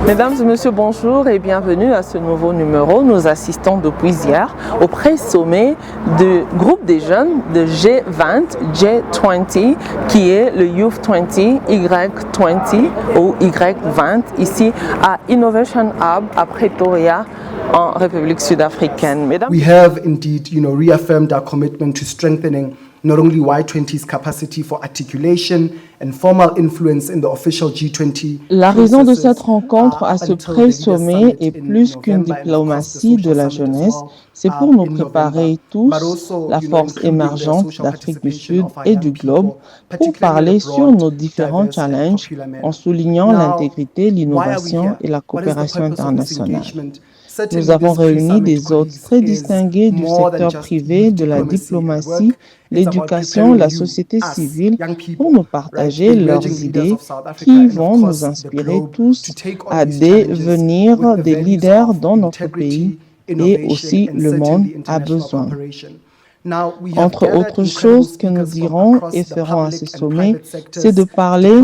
Mesdames et messieurs, bonjour et bienvenue à ce nouveau numéro. Nous assistons depuis hier au pré-sommet du groupe des jeunes de G20, J20, qui est le Youth 20, Y20 ou Y20, ici à Innovation Hub à Pretoria, en République sud-africaine. We have indeed, reaffirmed our commitment to strengthening not only Y20's capacity for articulation and formal influence in the official G20. La raison de cette rencontre à ce pré-sommet est plus qu'une diplomatie de la jeunesse, c'est pour nous préparer tous, la force émergente d'Afrique du Sud et du globe, pour parler sur nos différents challenges en soulignant l'intégrité, l'innovation et la coopération internationale. Nous avons réuni des hôtes très distingués du secteur privé, de la diplomatie, l'éducation, la société civile, pour nous partager leurs idées qui vont nous inspirer tous à devenir des leaders dans notre pays et aussi le monde a besoin. Entre autres choses que nous dirons et ferons à ce sommet, c'est de parler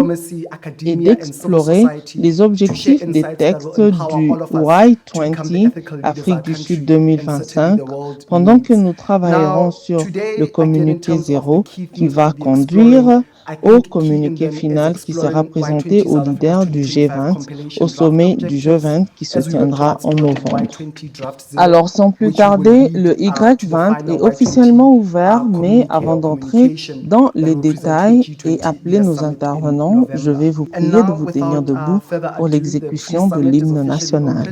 et d'explorer les objectifs des textes du Y20 Afrique du Sud 2025, pendant que nous travaillerons sur le communiqué zéro qui va conduire au communiqué final qui sera présenté aux leaders du G20 au sommet du G20 qui se tiendra en novembre. Alors sans plus tarder, le Y20 est officiellement ouvert, mais avant d'entrer dans les détails et appeler nos intervenants, je vais vous prier de vous tenir debout pour l'exécution de l'hymne national.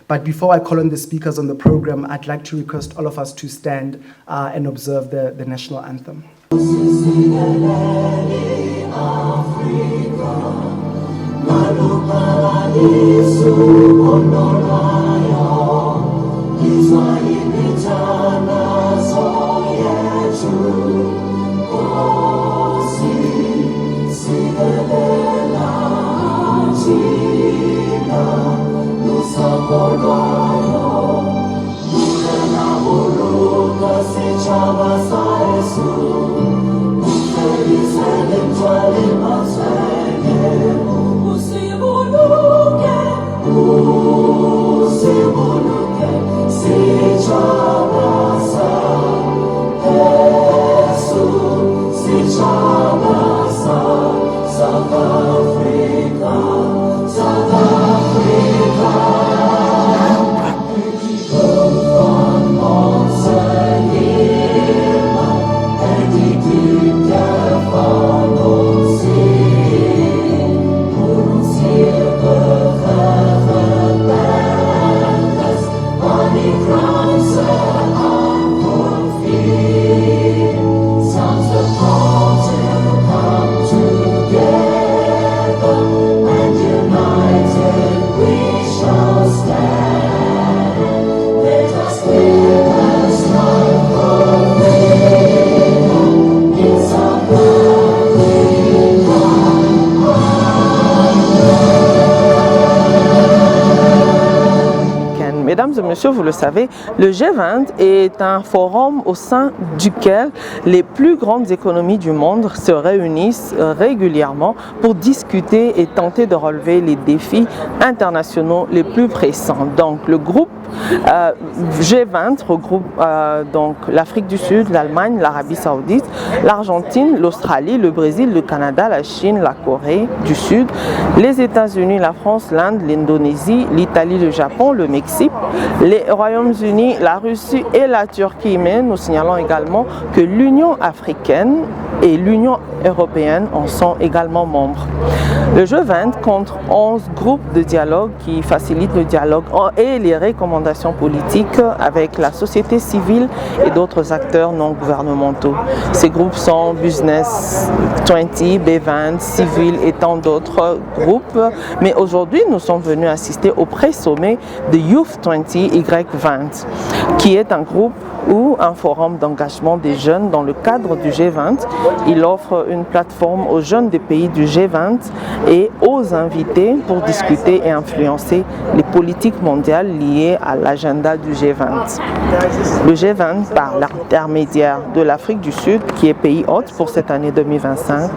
But before I call on the speakers on the program, I'd like to request all of us to stand and observe the national anthem. Usiburuke, Mesdames et messieurs, vous le savez, le G20 est un forum au sein duquel les plus grandes économies du monde se réunissent régulièrement pour discuter et tenter de relever les défis internationaux les plus pressants. Donc, le groupe G20 regroupe donc l'Afrique du Sud, l'Allemagne, l'Arabie Saoudite, l'Argentine, l'Australie, le Brésil, le Canada, la Chine, la Corée du Sud, les États-Unis, la France, l'Inde, l'Indonésie, l'Italie, le Japon, le Mexique, les Royaumes-Unis, la Russie et la Turquie. Mais nous signalons également que l'Union africaine et l'Union européenne en sont également membres. Le G20 compte 11 groupes de dialogue qui facilitent le dialogue et les recommandations politiques avec la société civile et d'autres acteurs non gouvernementaux. Ces groupes sont Business 20, B20, Civil et tant d'autres groupes. Mais aujourd'hui, nous sommes venus assister au pré-sommet de Youth 20 Y20, qui est un groupe ou un forum d'engagement des jeunes dans le cadre du G20. Il offre une plateforme aux jeunes des pays du G20 et aux invités pour discuter et influencer les politiques mondiales liées à l'agenda du G20. Le G20, par l'intermédiaire de l'Afrique du Sud, qui est pays hôte pour cette année 2025,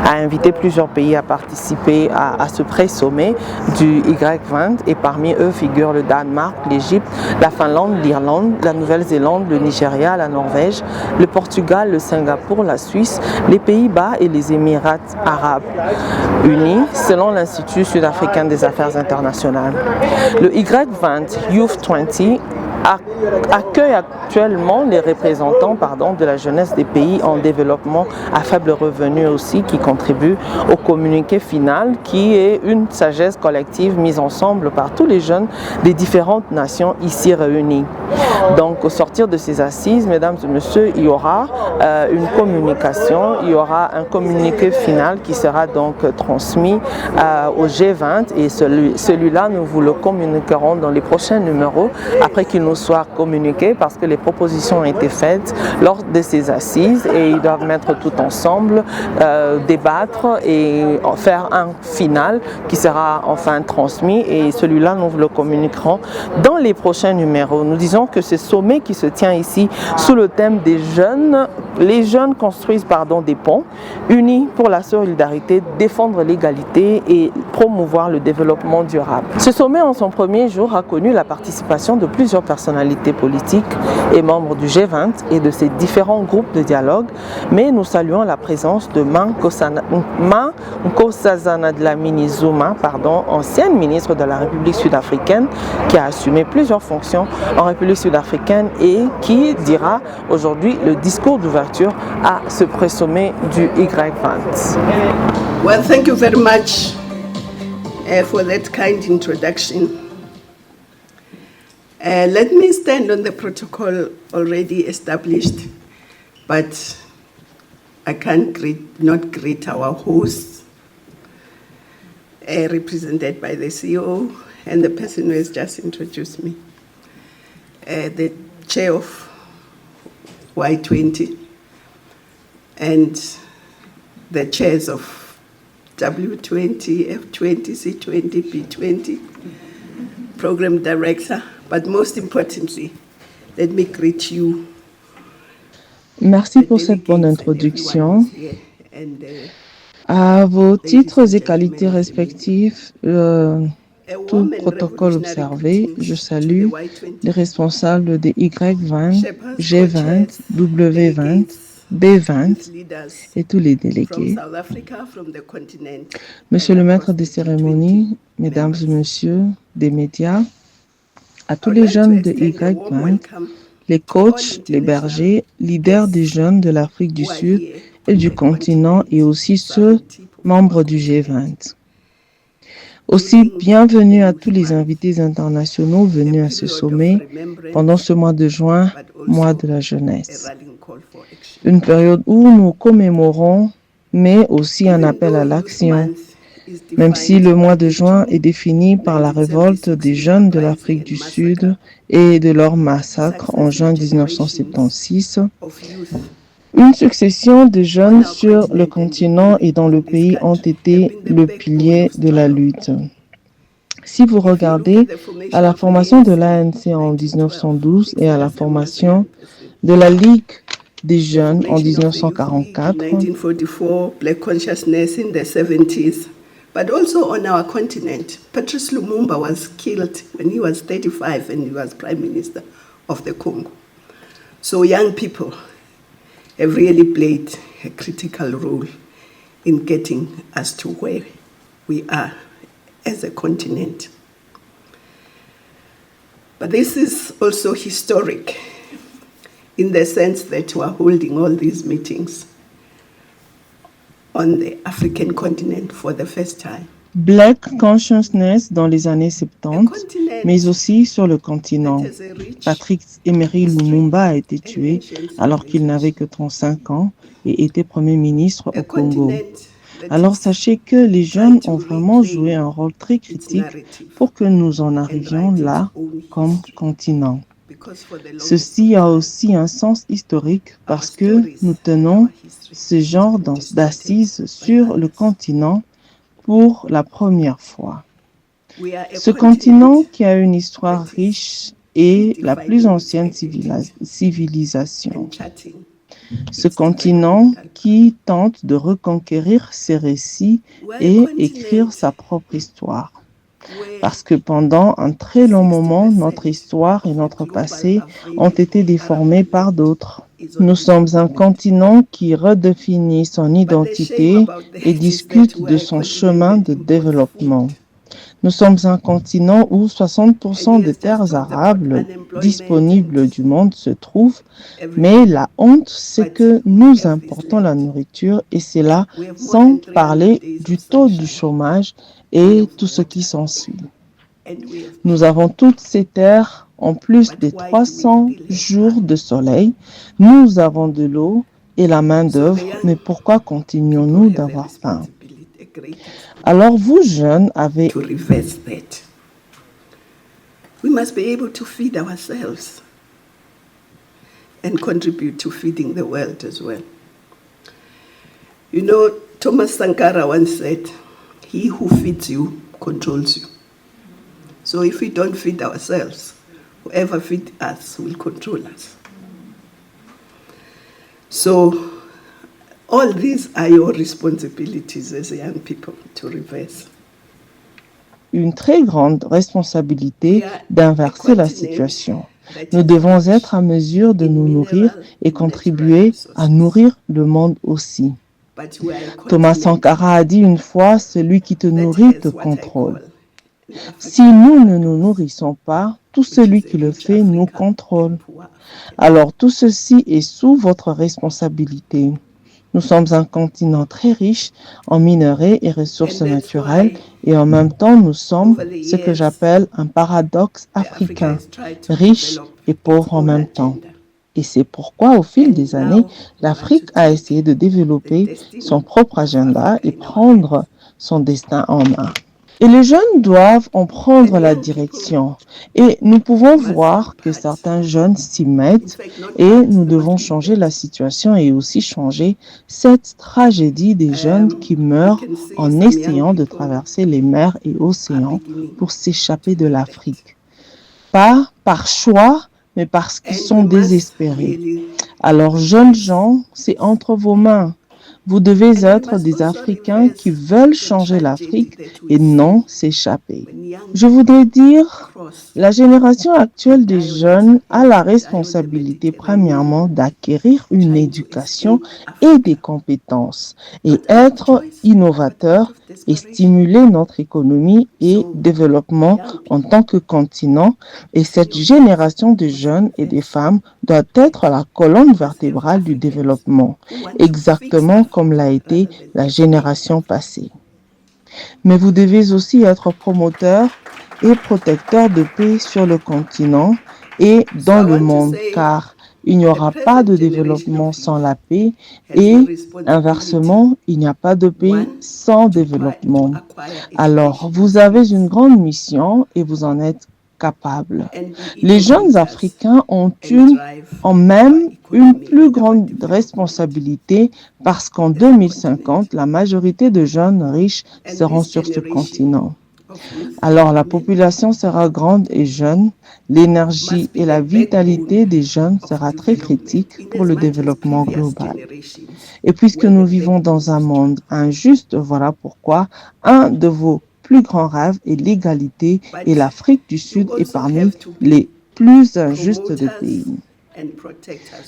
a invité plusieurs pays à participer à ce pré-sommet du Y20 et parmi eux figurent le Danemark, l'Égypte, la Finlande, l'Irlande, la Nouvelle-Zélande, le Nigeria, la Norvège, le Portugal, le Singapour, la Suisse, les Pays-Bas et les Émirats arabes unis, selon l'Institut sud-africain des affaires internationales. Le Y20 Youth 20 accueille actuellement les représentants de la jeunesse des pays en développement à faible revenu aussi, qui contribuent au communiqué final qui est une sagesse collective mise ensemble par tous les jeunes des différentes nations ici réunies. Donc au sortir de ces assises, mesdames et messieurs, il y aura une communication, il y aura un communiqué final qui sera donc transmis au G20 et celui-là nous vous le communiquerons dans les prochains numéros après qu'il nous soit communiqué, parce que les propositions ont été faites lors de ces assises et ils doivent mettre tout ensemble, débattre et faire un final qui sera enfin transmis, et celui-là nous vous le communiquerons dans les prochains numéros. Nous disons que ce sommet qui se tient ici sous le thème des jeunes, les jeunes construisent des ponts unis pour la solidarité, défendre l'égalité et promouvoir le développement durable. Ce sommet en son premier jour a connu la participation de plusieurs personnalités politiques et membres du G20 et de ses différents groupes de dialogue, mais nous saluons la présence de Nkosazana Dlamini Zuma, ancienne ministre de la République sud-africaine, qui a assumé plusieurs fonctions en République sud-africaine et qui dira aujourd'hui le discours d'ouverture à ce pré-sommet du Y20. Well, thank you very much for that kind introduction. Let me stand on the protocol already established, but I can't not greet our hosts, represented by the CEO and the person who has just introduced me, the chair of Y20, and the chairs of W20, F20, C20, B20, program director, but most importantly, let me greet you. Merci pour cette bonne introduction. À vos titres et qualités respectifs, tout protocole observé, je salue les responsables des Y20, G20, W20, B20 et tous les délégués. Monsieur le maître des cérémonies, mesdames et messieurs des médias, à tous les jeunes de Y20, les coachs, les bergers, leaders des jeunes de l'Afrique du Sud et du continent et aussi ceux membres du G20. Aussi, bienvenue à tous les invités internationaux venus à ce sommet pendant ce mois de juin, mois de la jeunesse. Une période où nous commémorons, mais aussi un appel à l'action. Même si le mois de juin est défini par la révolte des jeunes de l'Afrique du Sud et de leur massacre en juin 1976, une succession de jeunes sur le continent et dans le pays ont été le pilier de la lutte. Si vous regardez à la formation de l'ANC en 1912 et à la formation de la Ligue des jeunes en 1944, Black consciousness in the 70s, but also on our continent. Patrice Lumumba was killed when he was 35 and he was Prime Minister of the Congo. So young people have really played a critical role in getting us to where we are as a continent. But this is also historic in the sense that we are holding all these meetings on the African continent for the first time. Black Consciousness dans les années 70, mais aussi sur le continent. Patrice Emery Lumumba a été tué alors qu'il n'avait que 35 ans et était Premier ministre au Congo. Alors sachez que les jeunes ont vraiment joué un rôle très critique pour que nous en arrivions là comme continent. Ceci a aussi un sens historique parce que nous tenons ce genre d'assises sur le continent pour la première fois. Ce continent qui a une histoire riche et la plus ancienne civilisation. Ce continent qui tente de reconquérir ses récits et écrire sa propre histoire. Parce que pendant un très long moment, notre histoire et notre passé ont été déformés par d'autres. Nous sommes un continent qui redéfinit son identité et discute de son chemin de développement. Nous sommes un continent où 60% des terres arables disponibles du monde se trouvent, mais la honte, c'est que nous importons la nourriture et c'est là sans parler du taux du chômage et tout ce qui s'ensuit. Nous avons toutes ces terres en plus des 300 jours de soleil. Nous avons de l'eau et la main-d'œuvre, mais pourquoi continuons-nous d'avoir faim? Alors vous jeunes avez... To reverse that. We must be able to feed ourselves and contribute to feeding the world as well. You know, Thomas Sankara once said, "He who feeds you controls you." So if we don't feed ourselves, whoever feeds us will control us. So all these are your responsibilities as young people to reverse. Une très grande responsabilité d'inverser la situation. Nous devons être à mesure de nous nourrir et contribuer à nourrir le monde aussi. Thomas Sankara a dit une fois, celui qui te nourrit te contrôle. Si nous ne nous nourrissons pas, tout celui qui le fait nous contrôle. Alors tout ceci est sous votre responsabilité. Nous sommes un continent très riche en minerais et ressources naturelles et en même temps nous sommes ce que j'appelle un paradoxe africain, riche et pauvre en même temps. Et c'est pourquoi au fil des années, l'Afrique a essayé de développer son propre agenda et prendre son destin en main. Et les jeunes doivent en prendre la direction. Et nous pouvons voir que certains jeunes s'y mettent et nous devons changer la situation et aussi changer cette tragédie des jeunes qui meurent en essayant de traverser les mers et océans pour s'échapper de l'Afrique. Pas par choix, mais parce qu'ils sont désespérés. Alors, jeunes gens, c'est entre vos mains. Vous devez être des Africains qui veulent changer l'Afrique et non s'échapper. Je voudrais dire, la génération actuelle des jeunes a la responsabilité premièrement d'acquérir une éducation et des compétences et être innovateur et stimuler notre économie et développement en tant que continent. Et cette génération de jeunes et des femmes doit être la colonne vertébrale du développement, exactement comme l'a été la génération passée. Mais vous devez aussi être promoteur et protecteur de paix sur le continent et dans le monde, car il n'y aura pas de développement sans la paix et inversement, il n'y a pas de paix sans développement. Alors, vous avez une grande mission et vous en êtes capable. Les jeunes Africains ont même une plus grande responsabilité parce qu'en 2050, la majorité de jeunes riches seront sur ce continent. Alors la population sera grande et jeune, l'énergie et la vitalité des jeunes sera très critique pour le développement global. Et puisque nous vivons dans un monde injuste, voilà pourquoi un de vos plus grands rêves est l'égalité et l'Afrique du Sud est parmi les plus injustes des pays.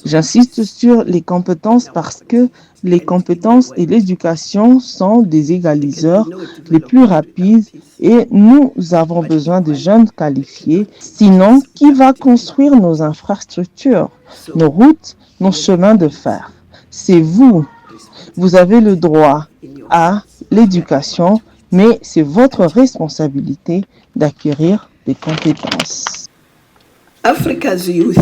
J'insiste sur les compétences parce que les compétences et l'éducation sont des égaliseurs les plus rapides et nous avons besoin de jeunes qualifiés. Sinon, qui va construire nos infrastructures, nos routes, nos chemins de fer? C'est vous. Vous avez le droit à l'éducation, mais c'est votre responsabilité d'acquérir des compétences. Africa's youth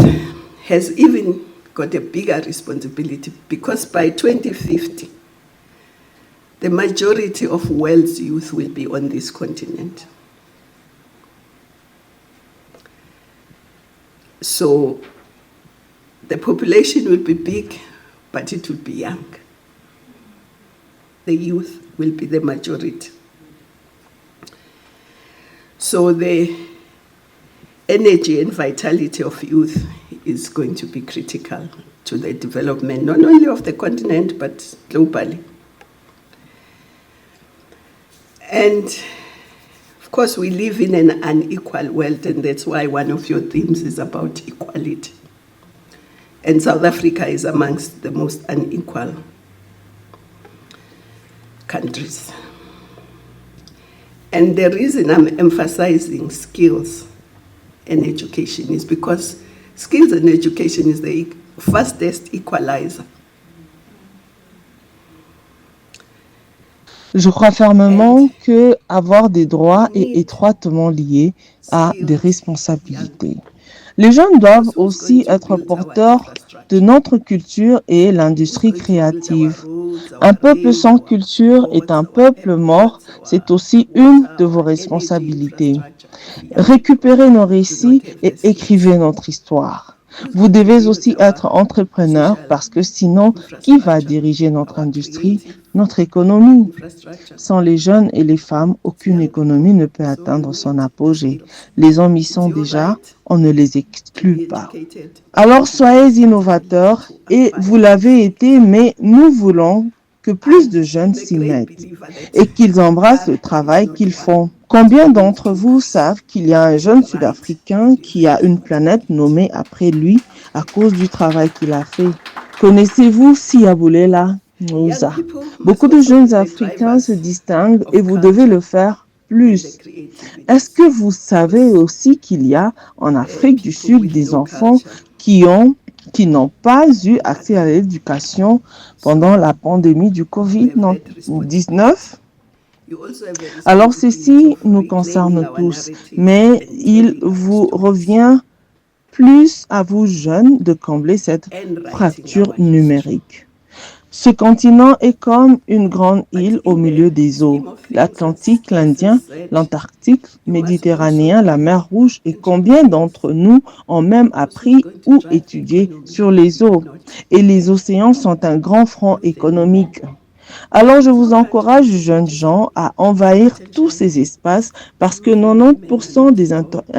has even got a bigger responsibility because by 2050, the majority of world's youth will be on this continent. So the population will be big, but it will be young. The youth will be the majority. So the energy and vitality of youth is going to be critical to the development, not only of the continent, but globally. And of course, we live in an unequal world, and that's why one of your themes is about equality. And South Africa is amongst the most unequal countries. And the reason I'm emphasizing skills and education is because skills and education is the fastest equalizer. Je crois fermement que avoir des droits est étroitement lié à des responsabilités. Les jeunes doivent aussi être porteurs de notre culture et l'industrie créative. Un peuple sans culture est un peuple mort, c'est aussi une de vos responsabilités. Récupérez nos récits et écrivez notre histoire. Vous devez aussi être entrepreneur parce que sinon, qui va diriger notre industrie, notre économie? Sans les jeunes et les femmes, aucune économie ne peut atteindre son apogée. Les hommes y sont déjà, on ne les exclut pas. Alors soyez innovateurs et vous l'avez été, mais nous voulons que plus de jeunes s'y mettent et qu'ils embrassent le travail qu'ils font. Combien d'entre vous savent qu'il y a un jeune Sud-Africain qui a une planète nommée après lui à cause du travail qu'il a fait? Connaissez-vous Siyabulela Ngcuza? Beaucoup de jeunes Africains se distinguent et vous devez le faire plus. Est-ce que vous savez aussi qu'il y a en Afrique du Sud des enfants qui n'ont pas eu accès à l'éducation pendant la pandémie du Covid-19? Alors ceci nous concerne tous, mais il vous revient plus à vous jeunes de combler cette fracture numérique. Ce continent est comme une grande île au milieu des eaux. L'Atlantique, l'Indien, l'Antarctique, Méditerranéen, la mer Rouge et combien d'entre nous ont même appris ou étudié sur les eaux. Et les océans sont un grand front économique. Alors je vous encourage, jeunes gens, à envahir tous ces espaces parce que 90%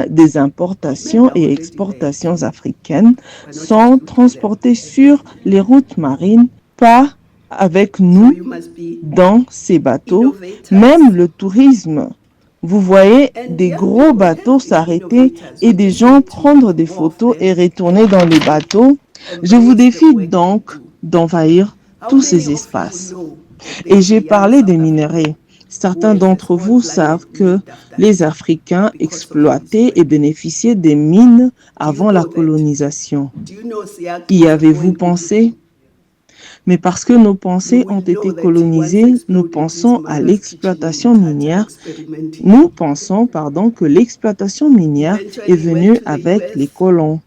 des importations et exportations africaines sont transportées sur les routes marines, pas avec nous dans ces bateaux, même le tourisme. Vous voyez des gros bateaux s'arrêter et des gens prendre des photos et retourner dans les bateaux. Je vous défie donc d'envahir tous ces espaces. Et j'ai parlé des minerais. Certains d'entre vous savent que les Africains exploitaient et bénéficiaient des mines avant la colonisation. Y avez-vous pensé? Mais parce que nos pensées ont été colonisées, nous pensons à l'exploitation minière. Nous pensons, que l'exploitation minière est venue avec les colons.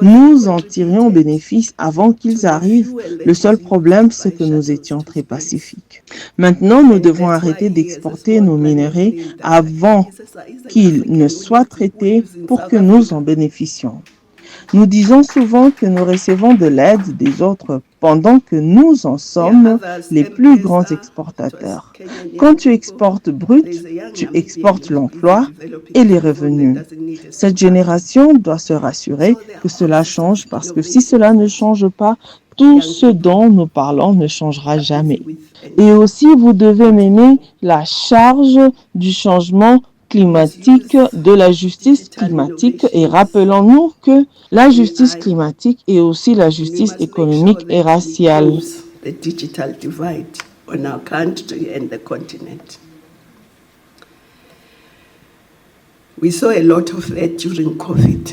Nous en tirions bénéfice avant qu'ils arrivent. Le seul problème, c'est que nous étions très pacifiques. Maintenant, nous devons arrêter d'exporter nos minéraux avant qu'ils ne soient traités pour que nous en bénéficions. Nous disons souvent que nous recevons de l'aide des autres pendant que nous en sommes les plus grands exportateurs. Quand tu exportes brut, tu exportes l'emploi et les revenus. Cette génération doit se rassurer que cela change parce que si cela ne change pas, tout ce dont nous parlons ne changera jamais. Et aussi, vous devez mener la charge du changement climatique, de la justice climatique, et rappelons-nous que la justice climatique est aussi la justice économique et raciale. The digital divide on our country and the continent. We saw a lot of that during COVID.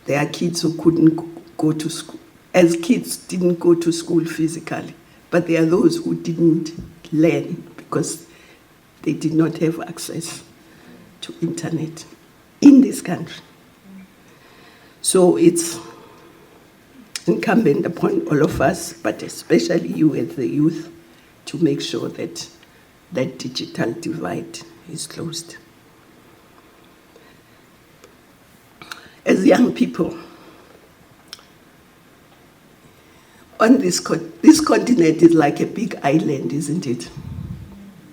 There are kids who couldn't go to school. As kids, didn't go to school physically, but there are those who didn't learn because they did not have access to internet in this country. So it's incumbent upon all of us, but especially you as the youth, to make sure that that digital divide is closed. As young people, on this continent is like a big island, isn't it?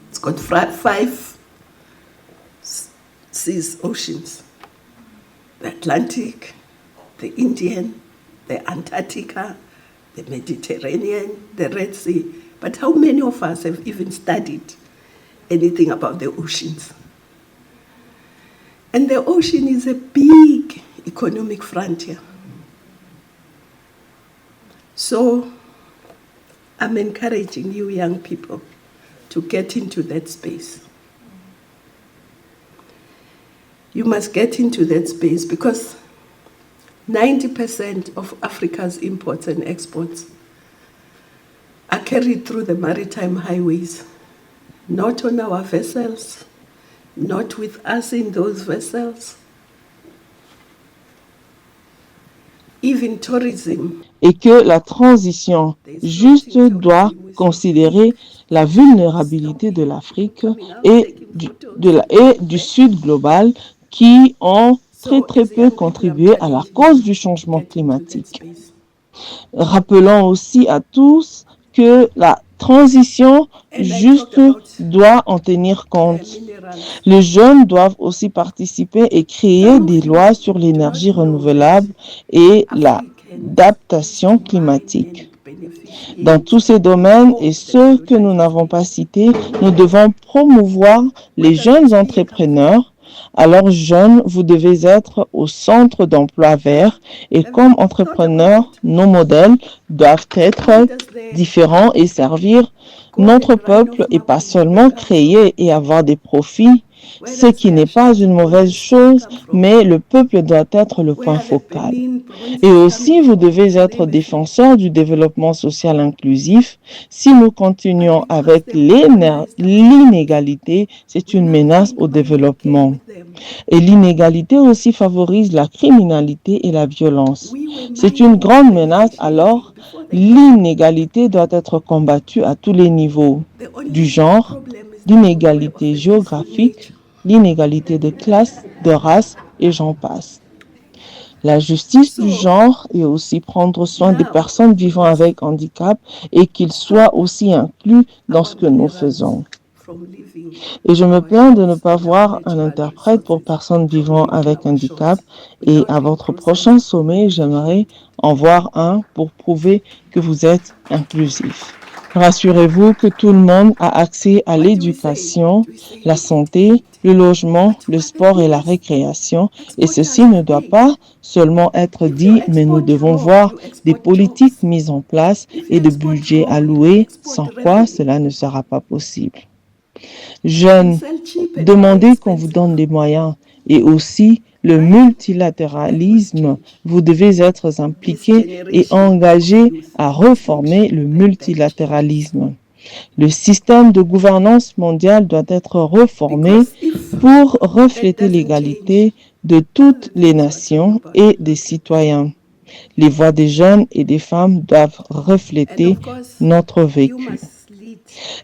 It's got 5 seas, oceans: the Atlantic, the Indian, the Antarctica, the Mediterranean, the Red Sea. But how many of us have even studied anything about the oceans? And the ocean is a big economic frontier. So I'm encouraging you young people to get into that space. You must get into that space because 90% of Africa's imports and exports are carried through the maritime highways, not on our vessels, not with us in those vessels. Even tourism. Et que la transition juste doit considérer la vulnérabilité de l'Afrique et du Sud global qui ont très peu contribué à la cause du changement climatique. Rappelons aussi à tous que la transition juste doit en tenir compte. Les jeunes doivent aussi participer et créer des lois sur l'énergie renouvelable et l'adaptation climatique. Dans tous ces domaines et ceux que nous n'avons pas cités, nous devons promouvoir les jeunes entrepreneurs. Alors jeunes, vous devez être au centre d'emplois verts et comme entrepreneurs, nos modèles doivent être différents et servir notre peuple et pas seulement créer et avoir des profits, ce qui n'est pas une mauvaise chose, mais le peuple doit être le point focal. Et aussi, vous devez être défenseurs du développement social inclusif. Si nous continuons avec l'inégalité, c'est une menace au développement. Et l'inégalité aussi favorise la criminalité et la violence. C'est une grande menace, alors l'inégalité doit être combattue à tous les niveaux, du genre, l'inégalité géographique, l'inégalité de classe, de race et j'en passe. La justice du genre est aussi prendre soin des personnes vivant avec handicap et qu'ils soient aussi inclus dans ce que nous faisons. Et je me plains de ne pas voir un interprète pour personnes vivant avec handicap et à votre prochain sommet, j'aimerais en voir un pour prouver que vous êtes inclusif. Rassurez-vous que tout le monde a accès à l'éducation, la santé, le logement, le sport et la récréation. Et ceci ne doit pas seulement être dit, mais nous devons voir des politiques mises en place et de budgets alloués, sans quoi cela ne sera pas possible. Jeunes, demandez qu'on vous donne des moyens et aussi le multilatéralisme, vous devez être impliqués et engagés à reformer le multilatéralisme. Le système de gouvernance mondiale doit être reformé pour refléter l'égalité de toutes les nations et des citoyens. Les voix des jeunes et des femmes doivent refléter notre vécu.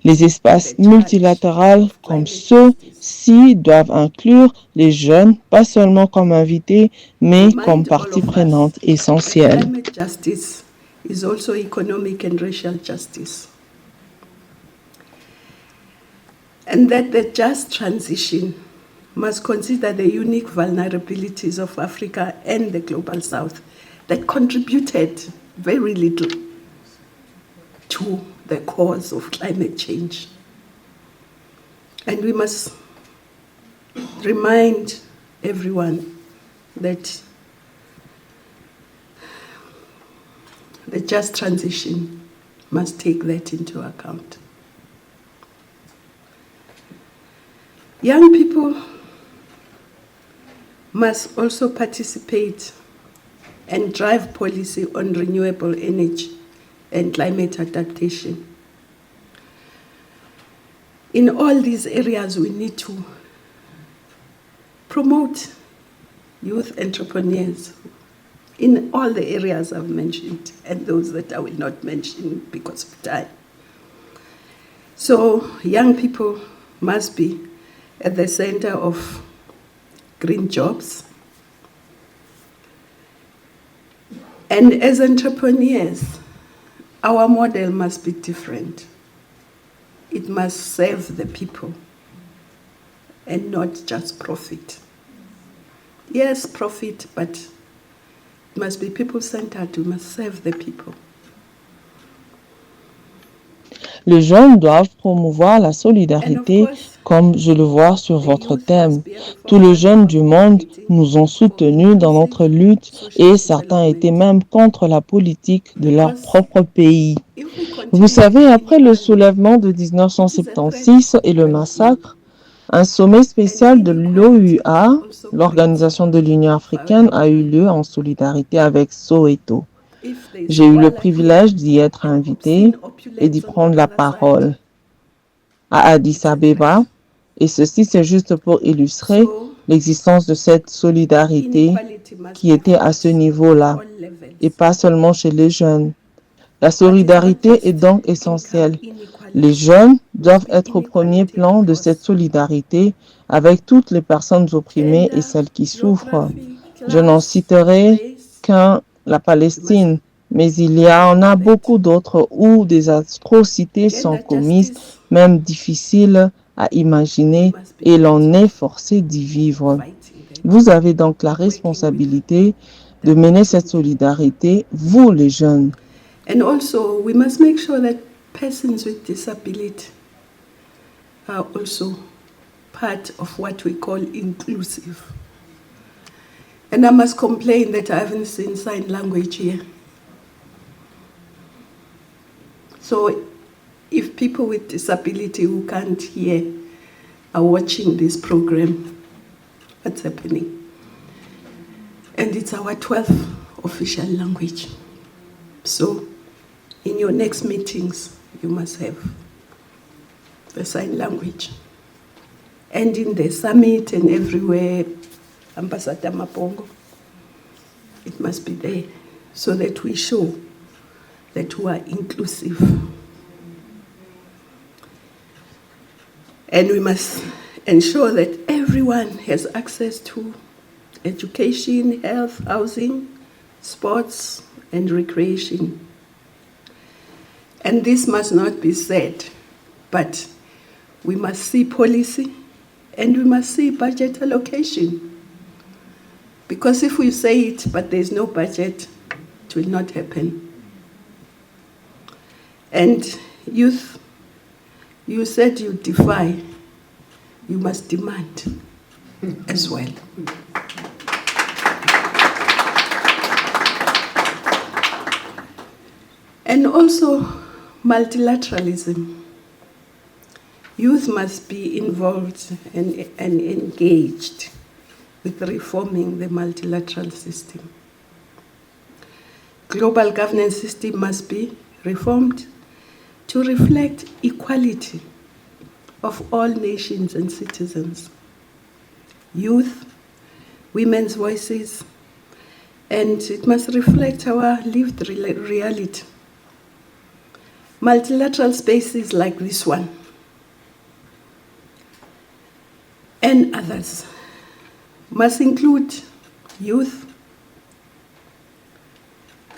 Les espaces multilatéraux comme ceux-ci doivent inclure les jeunes, pas seulement comme invités, mais comme partie prenante essentielle. Climate justice is also economic and racial justice. And that the just transition must consider the unique vulnerabilities of Africa and the Global South that contributed very little to the cause of climate change. And we must remind everyone that the just transition must take that into account. Young people must also participate and drive policy on renewable energy and climate adaptation. In all these areas, we need to promote youth entrepreneurs in all the areas I've mentioned and those that I will not mention because of time. So young people must be at the center of green jobs. And as entrepreneurs, our model must be different. It must serve the people and not just profit. Yes, profit, but it must be people-centered. We must serve the people. Les jeunes doivent promouvoir la solidarité, comme je le vois sur votre thème. Tous les jeunes du monde nous ont soutenus dans notre lutte et certains étaient même contre la politique de leur propre pays. Vous savez, après le soulèvement de 1976 et le massacre, un sommet spécial de l'OUA, l'Organisation de l'Union africaine, a eu lieu en solidarité avec Soweto. J'ai eu le privilège d'y être invité et d'y prendre la parole à Addis Abeba. Et ceci, c'est juste pour illustrer l'existence de cette solidarité qui était à ce niveau-là et pas seulement chez les jeunes. La solidarité est donc essentielle. Les jeunes doivent être au premier plan de cette solidarité avec toutes les personnes opprimées et celles qui souffrent. Je n'en citerai qu'un, la Palestine, mais il y en a beaucoup d'autres où des atrocités sont commises, même difficiles à imaginer, et l'on est forcé d'y vivre. Vous avez donc la responsabilité de mener cette solidarité, vous les jeunes. And also, we must make sure that persons with disability are also part of what we call inclusive. And I must complain that I haven't seen sign language here. So if people with disability who can't hear are watching this program, what's happening? And it's our 12th official language. So in your next meetings, you must have the sign language. And in the summit and everywhere, Ambassador Mapongo, it must be there so that we show that we are inclusive. And we must ensure that everyone has access to education, health, housing, sports, and recreation. And this must not be said, but we must see policy and we must see budget allocation. Because if we say it, but there's no budget, it will not happen. And youth, you said you defy, you must demand as well. And also multilateralism. Youth must be involved and engaged with reforming the multilateral system. Global governance system must be reformed to reflect equality of all nations and citizens, youth, women's voices, and it must reflect our lived reality. Multilateral spaces like this one and others must include youth,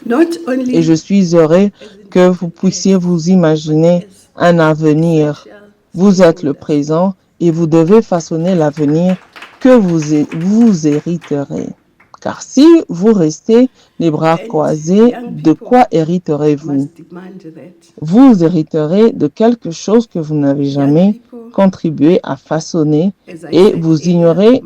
not only Et je suis heureux que vous puissiez vous imaginer un avenir. Vous êtes le présent et vous devez façonner l'avenir que vous hériterez. Car si vous restez les bras croisés, de quoi hériterez-vous? Vous hériterez de quelque chose que vous n'avez jamais contribué à façonner et vous ignorez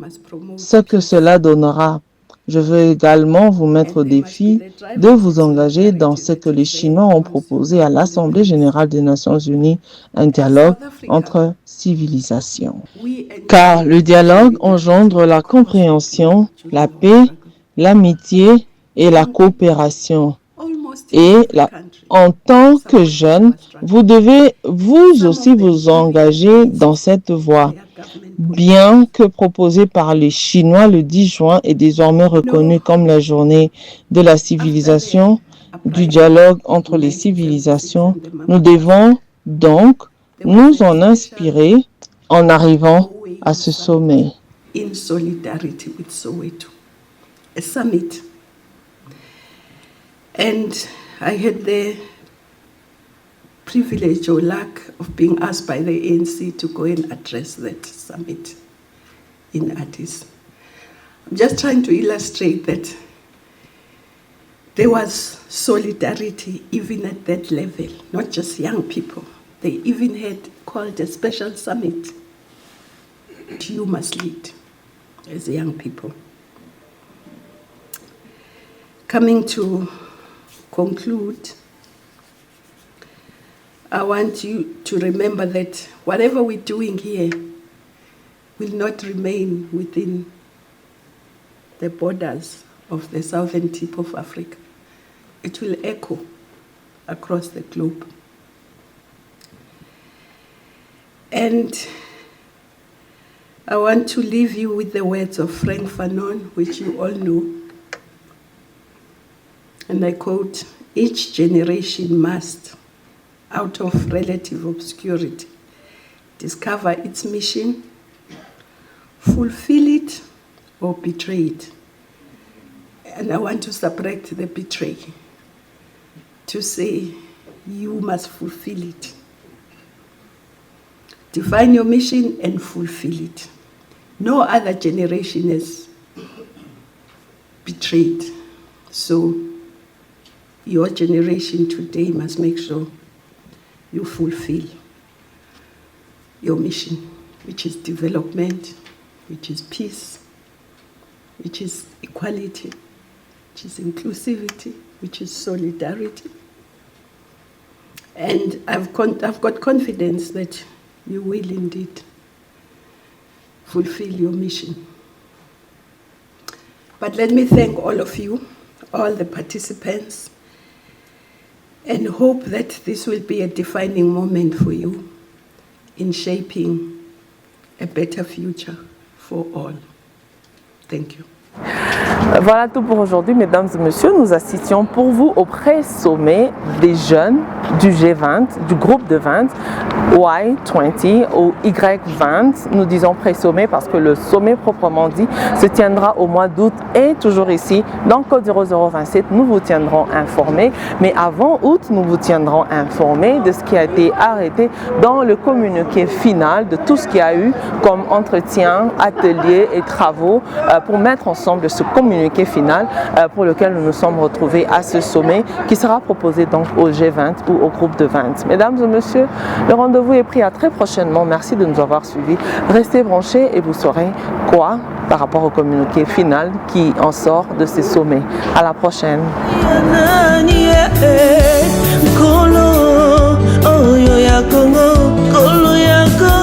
ce que cela donnera. Je veux également vous mettre au défi de vous engager dans ce que les Chinois ont proposé à l'Assemblée générale des Nations unies, un dialogue entre civilisations. Car le dialogue engendre la compréhension, la paix, l'amitié et la coopération. Et en tant que jeune, vous devez vous aussi vous engager dans cette voie. Bien que proposé par les Chinois le 10 juin est désormais reconnu comme la journée de la civilisation, du dialogue entre les civilisations, nous devons donc nous en inspirer en arrivant à ce sommet. In solidarity with Soweto, a summit. And I had the privilege or lack of being asked by the ANC to go and address that summit in Addis. I'm just trying to illustrate that there was solidarity even at that level, not just young people. They even had called a special summit. You must lead as young people. Coming to conclude, I want you to remember that whatever we're doing here will not remain within the borders of the southern tip of Africa. It will echo across the globe. And I want to leave you with the words of Frank Fanon, which you all know. And I quote, "Each generation must, out of relative obscurity, discover its mission, fulfill it, or betray it." And I want to separate the betray, to say you must fulfill it. Define your mission and fulfill it. No other generation has betrayed. So your generation today must make sure you fulfill your mission, which is development, which is peace, which is equality, which is inclusivity, which is solidarity. And I've got confidence that you will indeed fulfill your mission. But let me thank all of you, all the participants, and hope that this will be a defining moment for you in shaping a better future for all. Thank you. Voilà tout pour aujourd'hui, mesdames et messieurs. Nous assistions pour vous au pré-sommet des jeunes du G20, du groupe de 20, Y20 ou Y20. Nous disons pré-sommet parce que le sommet proprement dit se tiendra au mois d'août et toujours ici, dans Code 0027, nous vous tiendrons informés. Mais avant août, nous vous tiendrons informés de ce qui a été arrêté dans le communiqué final, de tout ce qu'il y a eu comme entretien, ateliers et travaux pour mettre ensemble ce communiqué final pour lequel nous nous sommes retrouvés à ce sommet qui sera proposé donc au G20 ou au groupe de 20. Mesdames et messieurs, le rendez-vous est pris à très prochainement. Merci de nous avoir suivis. Restez branchés et vous saurez quoi par rapport au communiqué final qui en sort de ces sommets. À la prochaine. Kolo, oh yo ya Congo, kolo ya Congo.